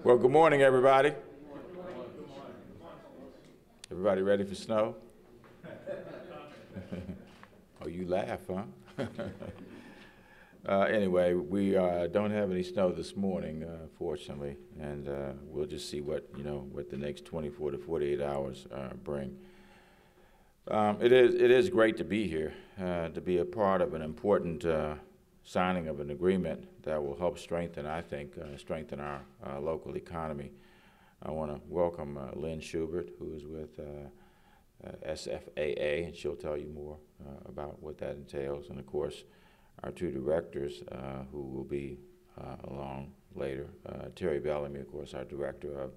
Well, good morning, everybody. Everybody ready for snow? Oh, you laugh, huh? Anyway, we don't have any snow this morning, fortunately, and we'll just see what the next 24 to 48 hours bring. It is great to be here, to be a part of an important signing of an agreement that will help strengthen, I think, strengthen our local economy. I want to welcome Lynn Schubert, who is with SFAA, and she'll tell you more about what that entails. And of course, our two directors who will be along later. Terry Bellamy, of course, our director of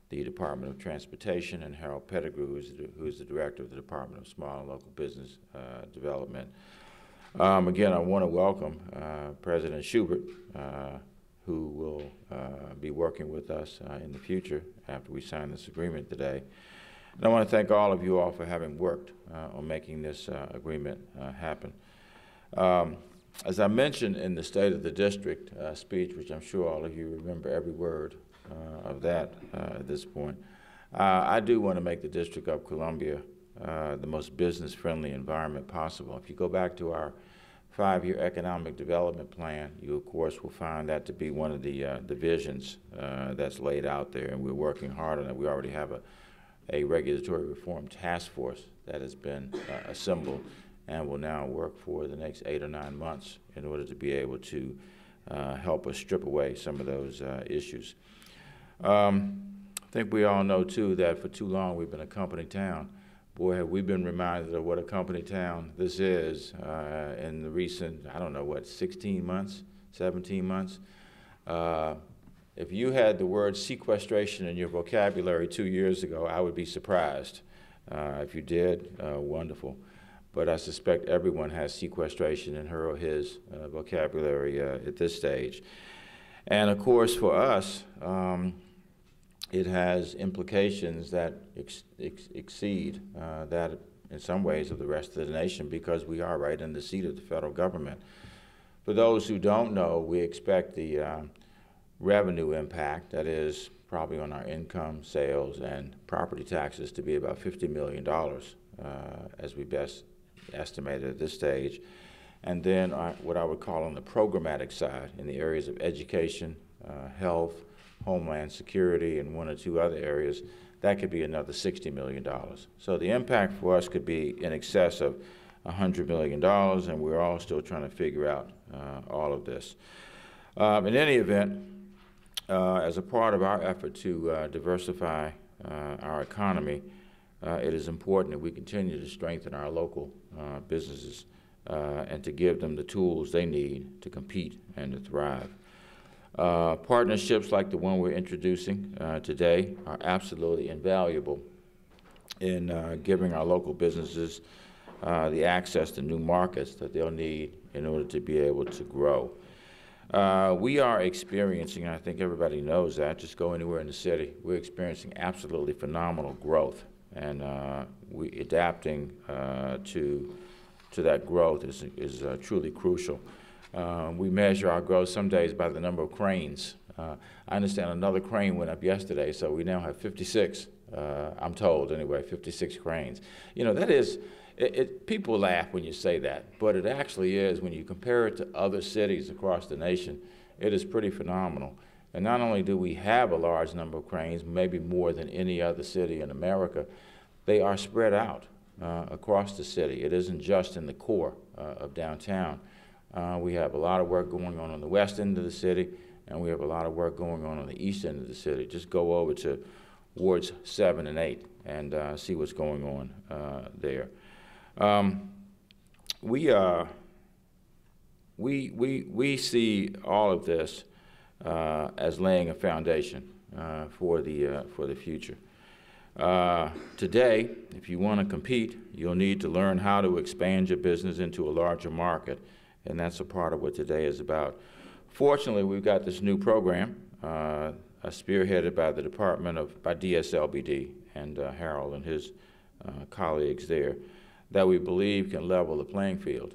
the Department of Transportation, and Harold Pettigrew, who is the director of the Department of Small and Local Business Development. Again, I want to welcome President Schubert, who will be working with us in the future after we sign this agreement today. And I want to thank all of you all for having worked on making this agreement happen. As I mentioned in the State of the District speech, which I'm sure all of you remember every word of that at this point, I do want to make the District of Columbia the most business-friendly environment possible. If you go back to our 5-year economic development plan, you, of course, will find that to be one of the visions that's laid out there, and we're working hard on it. We already have a regulatory reform task force that has been assembled and will now work for the next 8 or 9 months in order to be able to help us strip away some of those issues. I think we all know, too, that for too long we've been a company town. Boy, have we been reminded of what a company town this is in the recent, I don't know, what, 16 months, 17 months? If you had the word sequestration in your vocabulary 2 years ago, I would be surprised. If you did, wonderful. But I suspect everyone has sequestration in her or his vocabulary at this stage. And of course, for us, it has implications that exceed that, in some ways, of the rest of the nation, because we are right in the seat of the federal government. For those who don't know, we expect the revenue impact, that is probably on our income, sales, and property taxes, to be about $50 million, as we best estimated at this stage. And then what I would call on the programmatic side, in the areas of education, health, Homeland Security, and 1 or 2 other areas, that could be another $60 million. So the impact for us could be in excess of $100 million, and we're all still trying to figure out all of this. In any event, as a part of our effort to diversify our economy, it is important that we continue to strengthen our local businesses and to give them the tools they need to compete and to thrive. Partnerships like the one we're introducing today are absolutely invaluable in giving our local businesses the access to new markets that they'll need in order to be able to grow. We are experiencing, I think everybody knows that, just go anywhere in the city, we're experiencing absolutely phenomenal growth, and we adapting to that growth is truly crucial. We measure our growth some days by the number of cranes. I understand another crane went up yesterday, so we now have 56, I'm told anyway, 56 cranes. You know, that is, people laugh when you say that, but it actually is. When you compare it to other cities across the nation, it is pretty phenomenal. And not only do we have a large number of cranes, maybe more than any other city in America, they are spread out across the city. It isn't just in the core of downtown. We have a lot of work going on the west end of the city, and we have a lot of work going on the east end of the city. Just go over to wards 7 and 8 and see what's going on there. We see all of this as laying a foundation for the future. Today, if you want to compete, you'll need to learn how to expand your business into a larger market, and that's a part of what today is about. Fortunately, we've got this new program spearheaded by the by DSLBD and Harold and his colleagues there, that we believe can level the playing field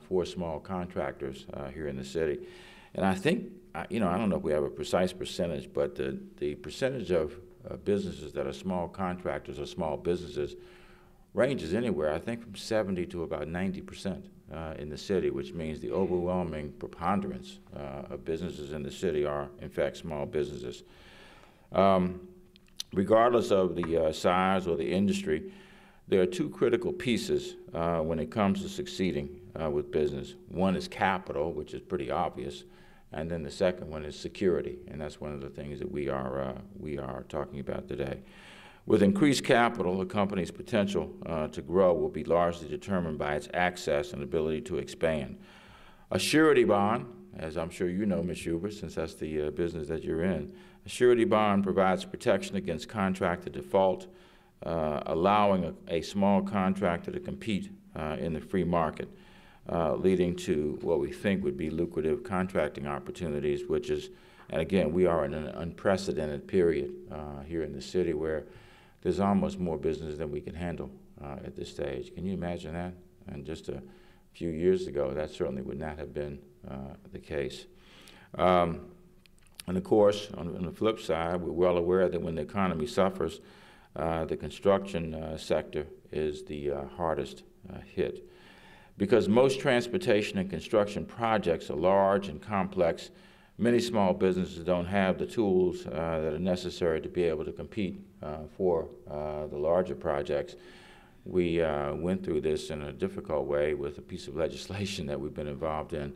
for small contractors here in the city. And I think I don't know if we have a precise percentage, but the percentage of businesses that are small contractors or small businesses ranges anywhere, I think, from 70 to about 90% in the city, which means the overwhelming preponderance of businesses in the city are, in fact, small businesses. Regardless of the size or the industry, there are two critical pieces when it comes to succeeding with business. One is capital, which is pretty obvious, and then the second one is security, and that's one of the things that we are talking about today. With increased capital, a company's potential to grow will be largely determined by its access and ability to expand. A surety bond, as I'm sure you know, Ms. Schubert, since that's the business that you're in, a surety bond provides protection against contractor default, allowing a small contractor to compete in the free market, leading to what we think would be lucrative contracting opportunities, which is, and again, we are in an unprecedented period here in the city where there's almost more business than we can handle at this stage. Can you imagine that? And just a few years ago, that certainly would not have been the case. And of course, on the flip side, we're well aware that when the economy suffers, the construction sector is the hardest hit. Because most transportation and construction projects are large and complex, many small businesses don't have the tools that are necessary to be able to compete for the larger projects. We went through this in a difficult way with a piece of legislation that we've been involved in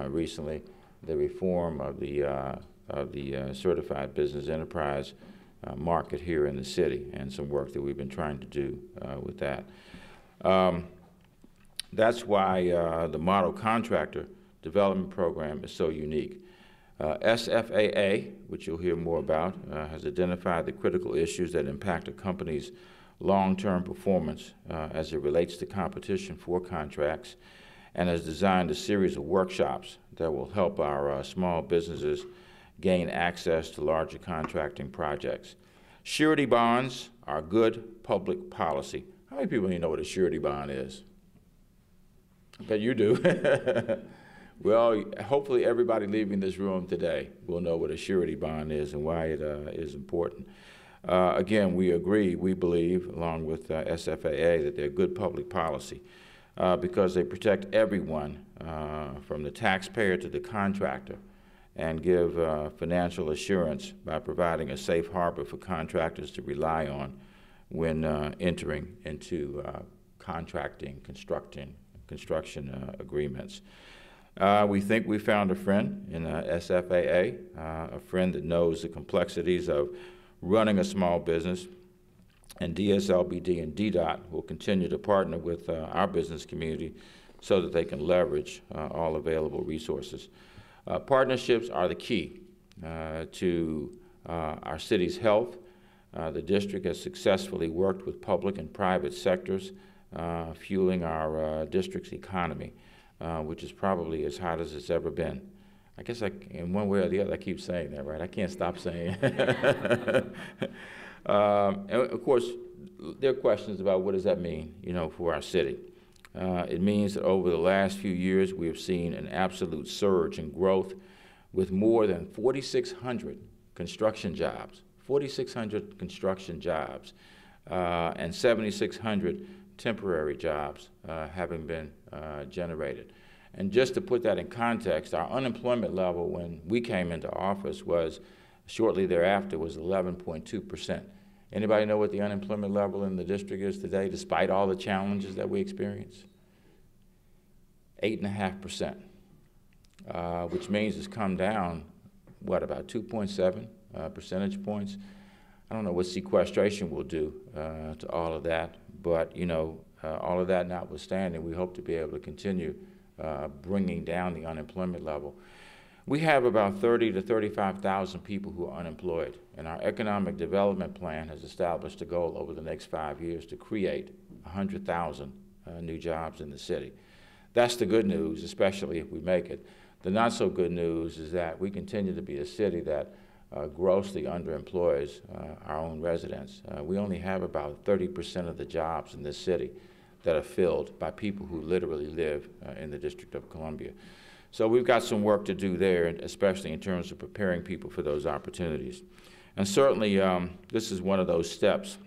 recently, the reform of the certified business enterprise market here in the city, and some work that we've been trying to do with that. That's why the Model Contractor Development Program is so unique. SFAA, which you'll hear more about, has identified the critical issues that impact a company's long-term performance as it relates to competition for contracts, and has designed a series of workshops that will help our small businesses gain access to larger contracting projects. Surety bonds are good public policy. How many people know what a surety bond is? I bet you do. Well, hopefully everybody leaving this room today will know what a surety bond is and why it is important. Again, we agree, we believe, along with SFAA, that they're good public policy because they protect everyone from the taxpayer to the contractor and give financial assurance by providing a safe harbor for contractors to rely on when entering into contracting, construction agreements. We think we found a friend in SFAA, a friend that knows the complexities of running a small business, and DSLBD and DDOT will continue to partner with our business community so that they can leverage all available resources. Partnerships are the key to our city's health. The district has successfully worked with public and private sectors, fueling our district's economy, which is probably as hot as it's ever been. I guess in one way or the other, I keep saying that, right? I can't stop saying it. And of course, there are questions about what does that mean, for our city. It means that over the last few years, we have seen an absolute surge in growth with more than 4,600 construction jobs, 4,600 construction jobs, and 7,600 temporary jobs having been generated. And just to put that in context, our unemployment level when we came into office was, shortly thereafter, was 11.2%. Anybody know what the unemployment level in the district is today, despite all the challenges that we experience? 8.5%, which means it's come down, what, about 2.7 percentage points? I don't know what sequestration will do to all of that, but all of that notwithstanding, we hope to be able to continue bringing down the unemployment level. We have about 30 to 35,000 people who are unemployed, and our economic development plan has established a goal over the next 5 years to create 100,000 new jobs in the city. That's the good news, especially if we make it. The not so good news is that we continue to be a city that grossly underemploys our own residents. We only have about 30% of the jobs in this city that are filled by people who literally live in the District of Columbia. So we've got some work to do there, especially in terms of preparing people for those opportunities. And certainly this is one of those steps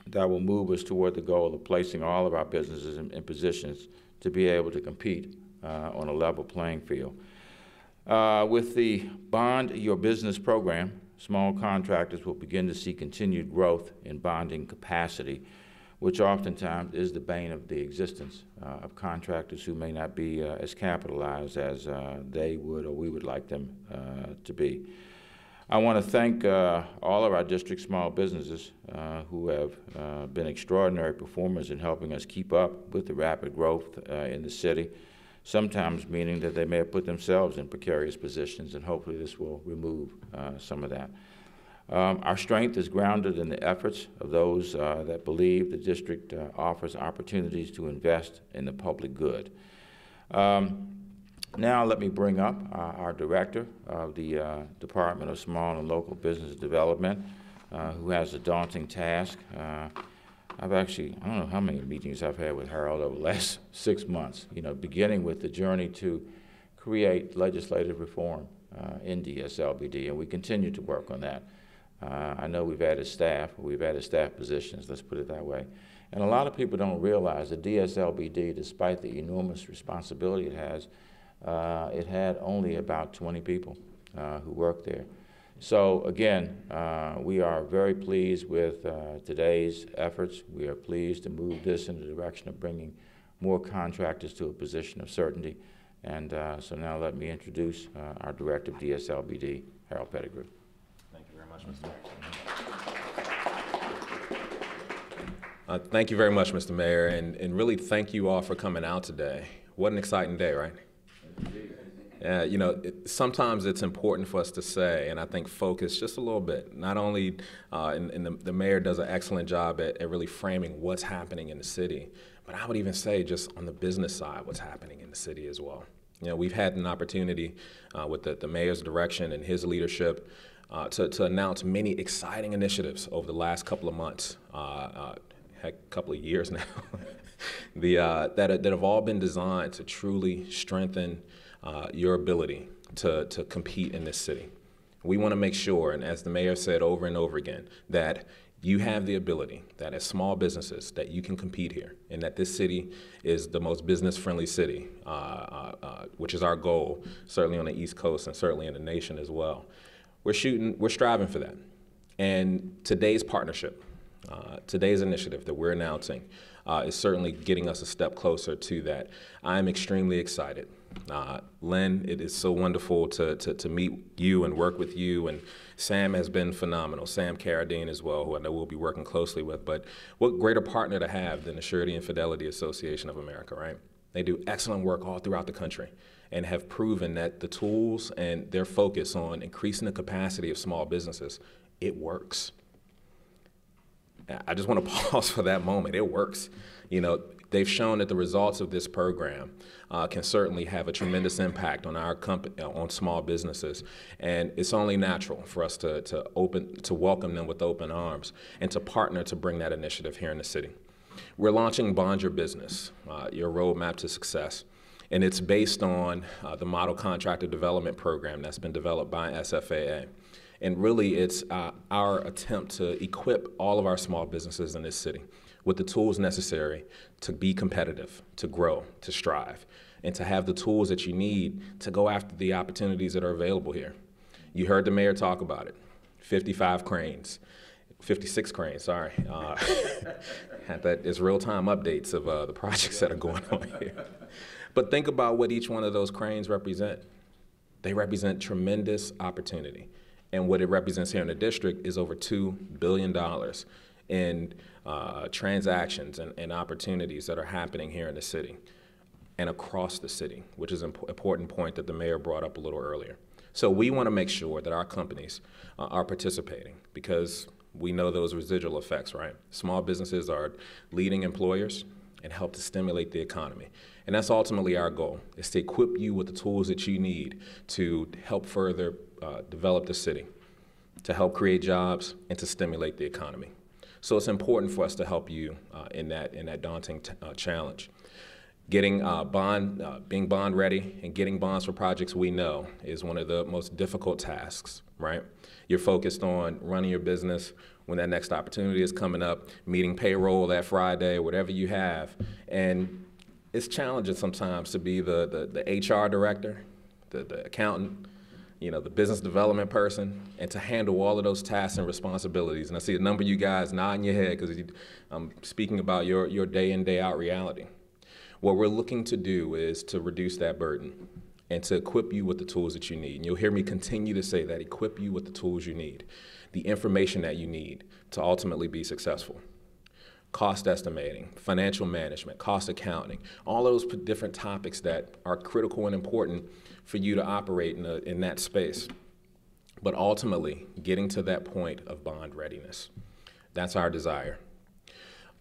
that will move us toward the goal of placing all of our businesses in positions to be able to compete on a level playing field. With the Bond Your Business program, small contractors will begin to see continued growth in bonding capacity, which oftentimes is the bane of the existence of contractors who may not be as capitalized as they would or we would like them to be. I want to thank all of our district small businesses who have been extraordinary performers in helping us keep up with the rapid growth in the city, sometimes meaning that they may have put themselves in precarious positions, and hopefully this will remove some of that. Our strength is grounded in the efforts of those that believe the district offers opportunities to invest in the public good. Now let me bring up our director of the Department of Small and Local Business Development, who has a daunting task. I don't know how many meetings I've had with Harold over the last 6 months, beginning with the journey to create legislative reform in DSLBD, and we continue to work on that. I know we've added staff positions, let's put it that way. And a lot of people don't realize that DSLBD, despite the enormous responsibility it has, it had only about 20 people who worked there. So again, we are very pleased with today's efforts. We are pleased to move this in the direction of bringing more contractors to a position of certainty. And so now let me introduce our Director of DSLBD, Harold Pettigrew. Thank you very much, Mr. Mayor. Thank you very much, Mr. Mayor, and really thank you all for coming out today. What an exciting day, right? Sometimes it's important for us to say, and I think focus just a little bit. Not only, the mayor does an excellent job at really framing what's happening in the city, but I would even say just on the business side, what's happening in the city as well. We've had an opportunity with the mayor's direction and his leadership to announce many exciting initiatives over the last couple of months, heck, couple of years now, that have all been designed to truly strengthen your ability to compete in this city. We want to make sure, and as the mayor said over and over again, that you have the ability, that as small businesses, that you can compete here, and that this city is the most business-friendly city, which is our goal, certainly on the East Coast and certainly in the nation as well. We're striving for that. And today's partnership, today's initiative that we're announcing is certainly getting us a step closer to that. I'm extremely excited. Lynn, it is so wonderful to meet you and work with you, and Sam has been phenomenal. Sam Carradine as well, who I know we'll be working closely with, but what greater partner to have than the Surety and Fidelity Association of America, right? They do excellent work all throughout the country and have proven that the tools and their focus on increasing the capacity of small businesses, it works. I just want to pause for that moment. It works. They've shown that the results of this program can certainly have a tremendous impact on our company, on small businesses, and it's only natural for us to welcome them with open arms and to partner to bring that initiative here in the city. We're launching Bond Your Business, your roadmap to success, and it's based on the Model Contractor Development Program that's been developed by SFAA. And really, it's our attempt to equip all of our small businesses in this city with the tools necessary to be competitive, to grow, to strive, and to have the tools that you need to go after the opportunities that are available here. You heard the mayor talk about it. 56 cranes, sorry. It's real-time updates of the projects that are going on here. But think about what each one of those cranes represent. They represent tremendous opportunity. And what it represents here in the district is over $2 billion in transactions and opportunities that are happening here in the city and across the city, which is an important point that the mayor brought up a little earlier. So we want to make sure that our companies are participating, because we know those residual effects, right? Small businesses are leading employers and help to stimulate the economy. And that's ultimately our goal, is to equip you with the tools that you need to help further develop the city, to help create jobs, and to stimulate the economy. So it's important for us to help you in that daunting challenge. Getting being bond ready and getting bonds for projects we know is one of the most difficult tasks, right? You're focused on running your business when that next opportunity is coming up, meeting payroll that Friday, whatever you have. And it's challenging sometimes to be the HR director, the accountant, the business development person, and to handle all of those tasks and responsibilities. And I see a number of you guys nodding your head because I'm speaking about your day in, day out reality. What we're looking to do is to reduce that burden and to equip you with the tools that you need. And you'll hear me continue to say that, equip you with the tools you need, the information that you need to ultimately be successful. Cost estimating, financial management, cost accounting, all those different topics that are critical and important for you to operate in that space. But ultimately, getting to that point of bond readiness. That's our desire.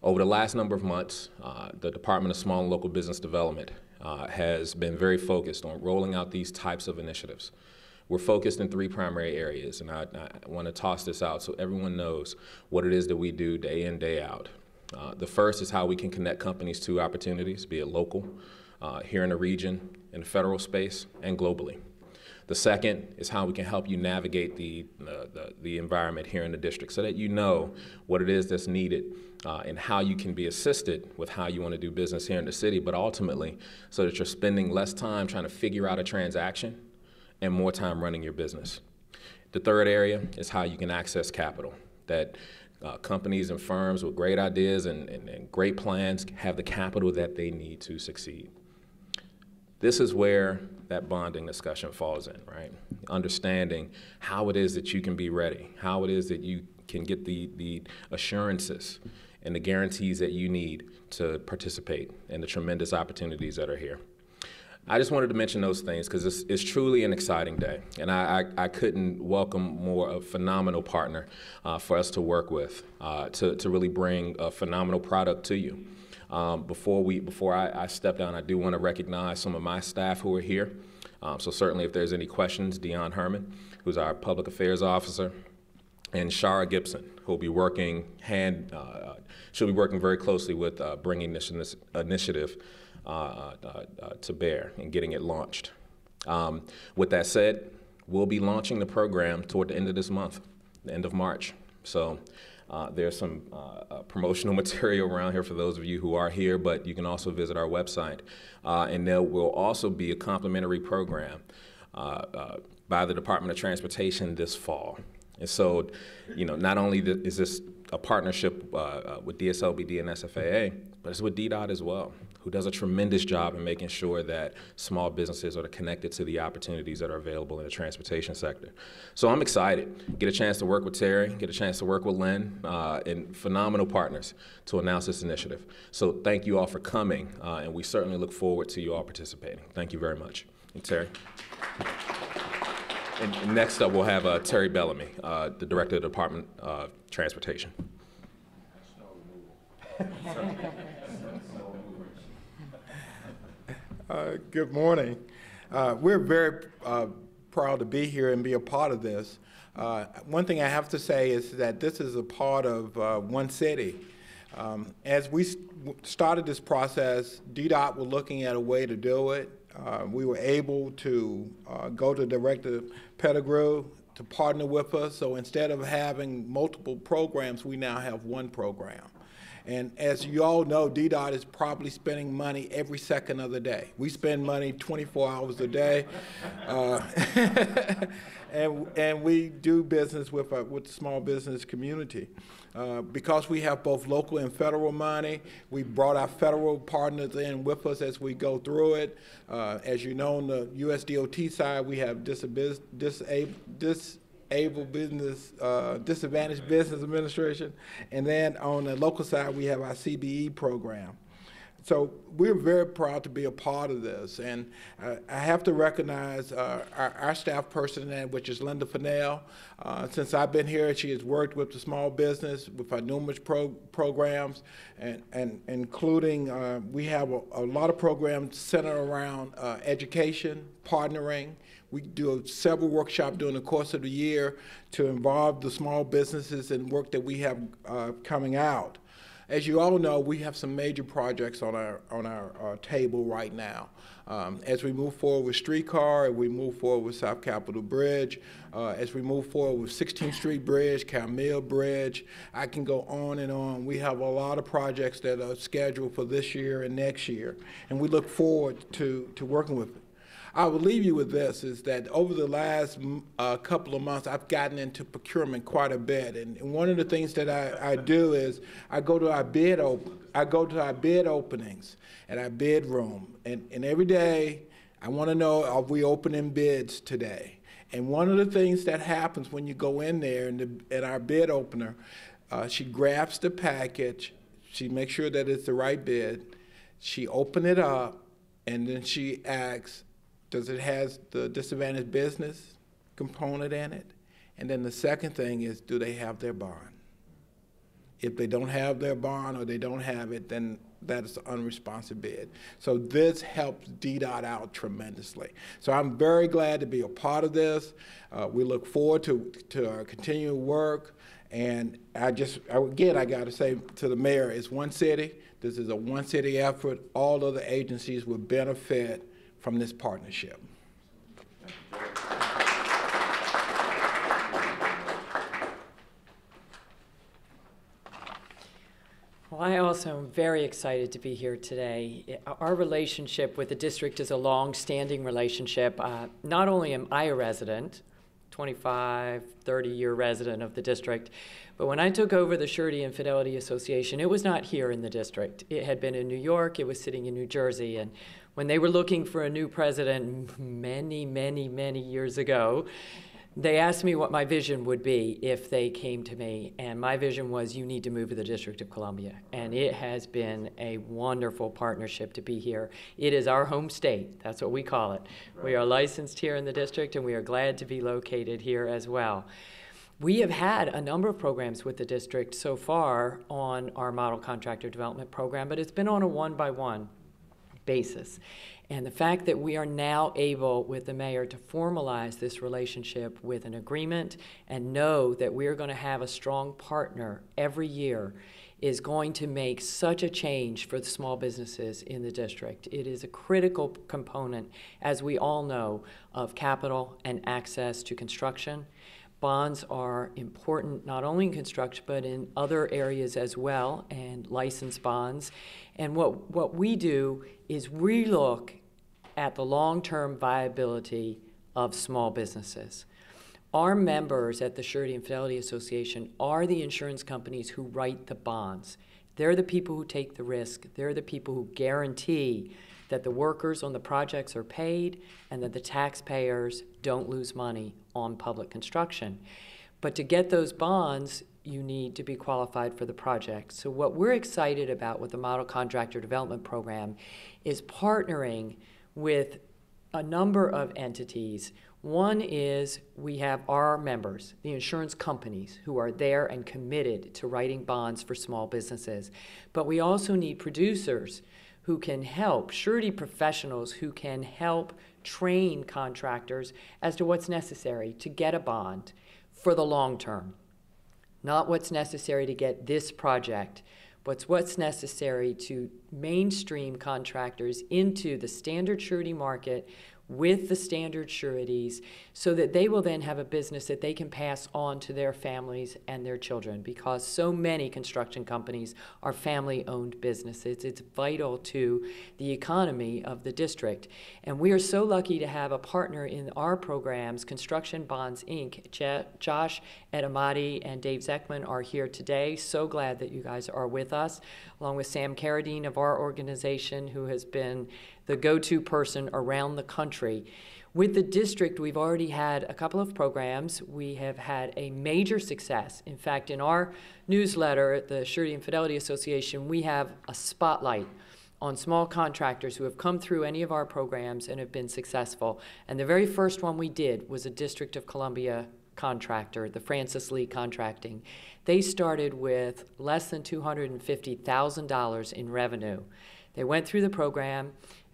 Over the last number of months, the Department of Small and Local Business Development has been very focused on rolling out these types of initiatives. We're focused in 3 primary areas, and I want to toss this out so everyone knows what it is that we do day in, day out. The first is how we can connect companies to opportunities, be it local, here in the region, in the federal space, and globally. The second is how we can help you navigate the environment here in the district so that you know what it is that's needed and how you can be assisted with how you want to do business here in the city, but ultimately so that you're spending less time trying to figure out a transaction and more time running your business. The third area is how you can access capital, that companies and firms with great ideas and great plans have the capital that they need to succeed. This is where that bonding discussion falls in, right? Understanding how it is that you can be ready, how it is that you can get the assurances and the guarantees that you need to participate in the tremendous opportunities that are here. I just wanted to mention those things because it's truly an exciting day, and I couldn't welcome more a phenomenal partner for us to work with to really bring a phenomenal product to you. Before I step down, I do want to recognize some of my staff who are here. So certainly if there's any questions, Dion Herman, who's our public affairs officer, and Shara Gibson, who will be working she'll be working very closely with bringing this initiative to bear and getting it launched. With that said, we'll be launching the program toward the end of this month, the end of March. So there's some promotional material around here for those of you who are here, but you can also visit our website. And there will also be a complimentary program by the Department of Transportation this fall. And so, not only is this a partnership with DSLBD and SFAA, but it's with DDOT as well, who does a tremendous job in making sure that small businesses are connected to the opportunities that are available in the transportation sector. So I'm excited. Get a chance to work with Terry, get a chance to work with Lynn, and phenomenal partners to announce this initiative. So thank you all for coming, and we certainly look forward to you all participating. Thank you very much. And Terry. And next up, we'll have Terry Bellamy, the Director of the Department of Transportation. Good morning. We're very proud to be here and be a part of this. One thing I have to say is that this is a part of one city. As we started this process, DDOT was looking at a way to do it. We were able to go to Director Pettigrew to partner with us. So instead of having multiple programs, we now have one program. And as you all know, DDOT is probably spending money every second of the day. We spend money 24 hours a day. And we do business with the small business community. Because we have both local and federal money, we brought our federal partners in with us as we go through it. As you know, on the US DOT side, we have Disadvantaged Business Administration. And then on the local side, we have our CBE program. So we're very proud to be a part of this. And I have to recognize our staff person, which is Linda Fennell. Since I've been here, she has worked with the small business, with our numerous programs, and including, we have a lot of programs centered around education, partnering. We do several workshops during the course of the year to involve the small businesses in work that we have coming out. As you all know, we have some major projects on our table right now. As we move forward with streetcar, we move forward with South Capitol Bridge, as we move forward with 16th Street Bridge, Camille Bridge, I can go on and on. We have a lot of projects that are scheduled for this year and next year, and we look forward to working with it. I will leave you with this, is that over the last couple of months, I've gotten into procurement quite a bit. And one of the things that I do is I go to our bid openings at our bid room. And every day, I want to know, are we opening bids today? And one of the things that happens when you go in there at our bid opener, she grabs the package, she makes sure that it's the right bid, she opens it up, and then she asks, does it have the disadvantaged business component in it? And then the second thing is, do they have their bond? If they don't have their bond or they don't have it, then that is an unresponsive bid. So this helps DDOT out tremendously. So I'm very glad to be a part of this. We look forward to our continued work. And again, I got to say to the mayor, it's one city. This is a one city effort. All other agencies will benefit from this partnership. Well, I also am very excited to be here today. Our relationship with the district is a long-standing relationship. Not only am I a resident, 25, 30-year resident of the district, but when I took over the Surety and Fidelity Association, it was not here in the district. It had been in New York, it was sitting in New Jersey, and when they were looking for a new president many, many, many years ago, they asked me what my vision would be if they came to me, and my vision was, you need to move to the District of Columbia. And it has been a wonderful partnership to be here. It is our home state, that's what we call it. Right. We are licensed here in the district, and we are glad to be located here as well. We have had a number of programs with the district so far on our model contractor development program, but it's been on a one-by-one basis. And the fact that we are now able with the mayor to formalize this relationship with an agreement and know that we're going to have a strong partner every year is going to make such a change for the small businesses in the district. It is a critical component, as we all know, of capital and access to construction. Bonds are important not only in construction but in other areas as well, and license bonds. And what we do is we look at the long-term viability of small businesses. Our members at the Surety and Fidelity Association are the insurance companies who write the bonds. They're the people who take the risk. They're the people who guarantee that the workers on the projects are paid and that the taxpayers don't lose money on public construction. But to get those bonds, you need to be qualified for the project. So what we're excited about with the Model Contractor Development Program is partnering with a number of entities. One is we have our members, the insurance companies, who are there and committed to writing bonds for small businesses. But we also need producers who can help, surety professionals who can help train contractors as to what's necessary to get a bond for the long term. Not what's necessary to get this project, but what's necessary to mainstream contractors into the standard surety market with the standard sureties so that they will then have a business that they can pass on to their families and their children, because so many construction companies are family-owned businesses. It's vital to the economy of the district. And we are so lucky to have a partner in our programs, Construction Bonds, Inc. Josh Edamati and Dave Zeckman are here today. So glad that you guys are with us, along with Sam Carradine of our organization, who has been the go-to person around the country. With the district, we've already had a couple of programs. We have had a major success. In fact, in our newsletter at the Surety and Fidelity Association, we have a spotlight on small contractors who have come through any of our programs and have been successful. And the very first one we did was a District of Columbia contractor, the Francis Lee Contracting. They started with less than $250,000 in revenue. They went through the program.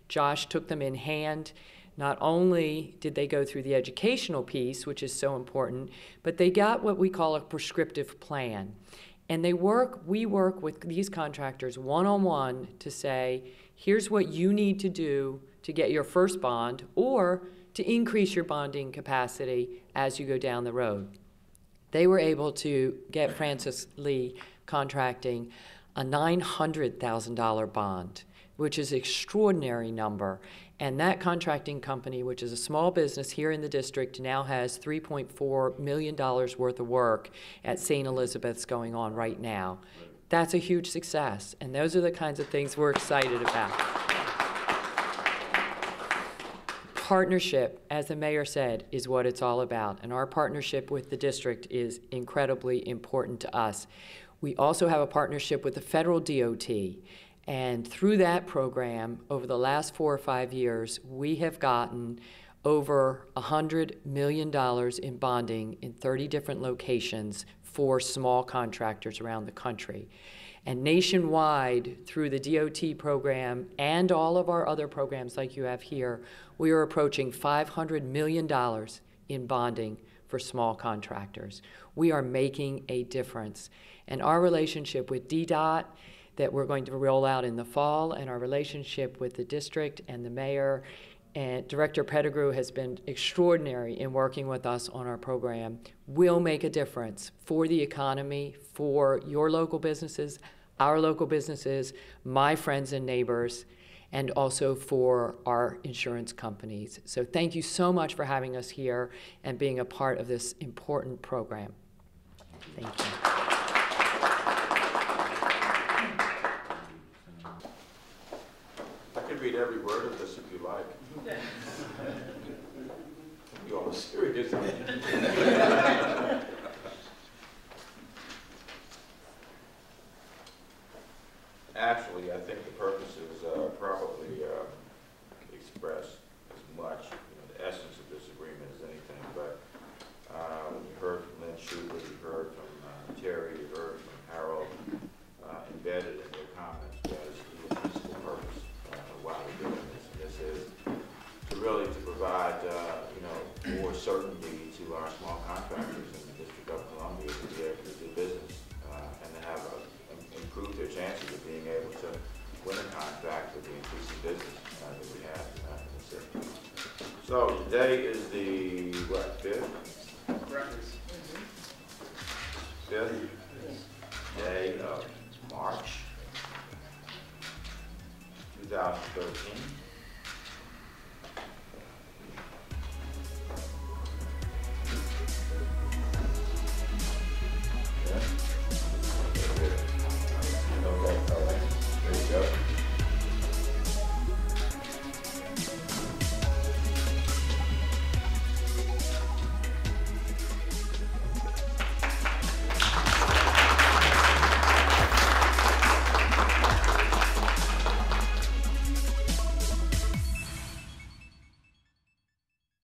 Josh took them in hand. Not only did they go through the educational piece, which is so important, but they got what we call a prescriptive plan. And we work with these contractors one-on-one to say, here's what you need to do to get your first bond or to increase your bonding capacity as you go down the road. They were able to get Francis Lee Contracting a $900,000 bond, which is an extraordinary number. And that contracting company, which is a small business here in the district, now has $3.4 million worth of work at St. Elizabeth's going on right now. That's a huge success, and those are the kinds of things we're excited about. Partnership, as the mayor said, is what it's all about, and our partnership with the district is incredibly important to us. We also have a partnership with the federal DOT, and through that program, over the last 4 or 5 years, we have gotten over $100 million in bonding in 30 different locations for small contractors around the country. And nationwide, through the DOT program and all of our other programs like you have here, we are approaching $500 million in bonding for small contractors. We are making a difference. And our relationship with DDOT that we're going to roll out in the fall, and our relationship with the district and the mayor, and Director Pettigrew has been extraordinary in working with us on our program, will make a difference for the economy, for your local businesses, our local businesses, my friends and neighbors, and also for our insurance companies. So thank you so much for having us here and being a part of this important program. Thank you. I could read every word of this if you like. You all are serious. Actually, I think the purposes probably express as much, the essence of this agreement as anything. But you heard from Lynn Schubert, you heard from Terry, you heard from Harold. Embedded in their comments was the principal purpose of why we're doing this. And this is to really provide more certainty to our small contractors in the District of Columbia to be able to do business and to have improve their chances of being able to win a contract with the increasing business that we have in the city. So today is the, what, 5th? Fifth day of March 2013.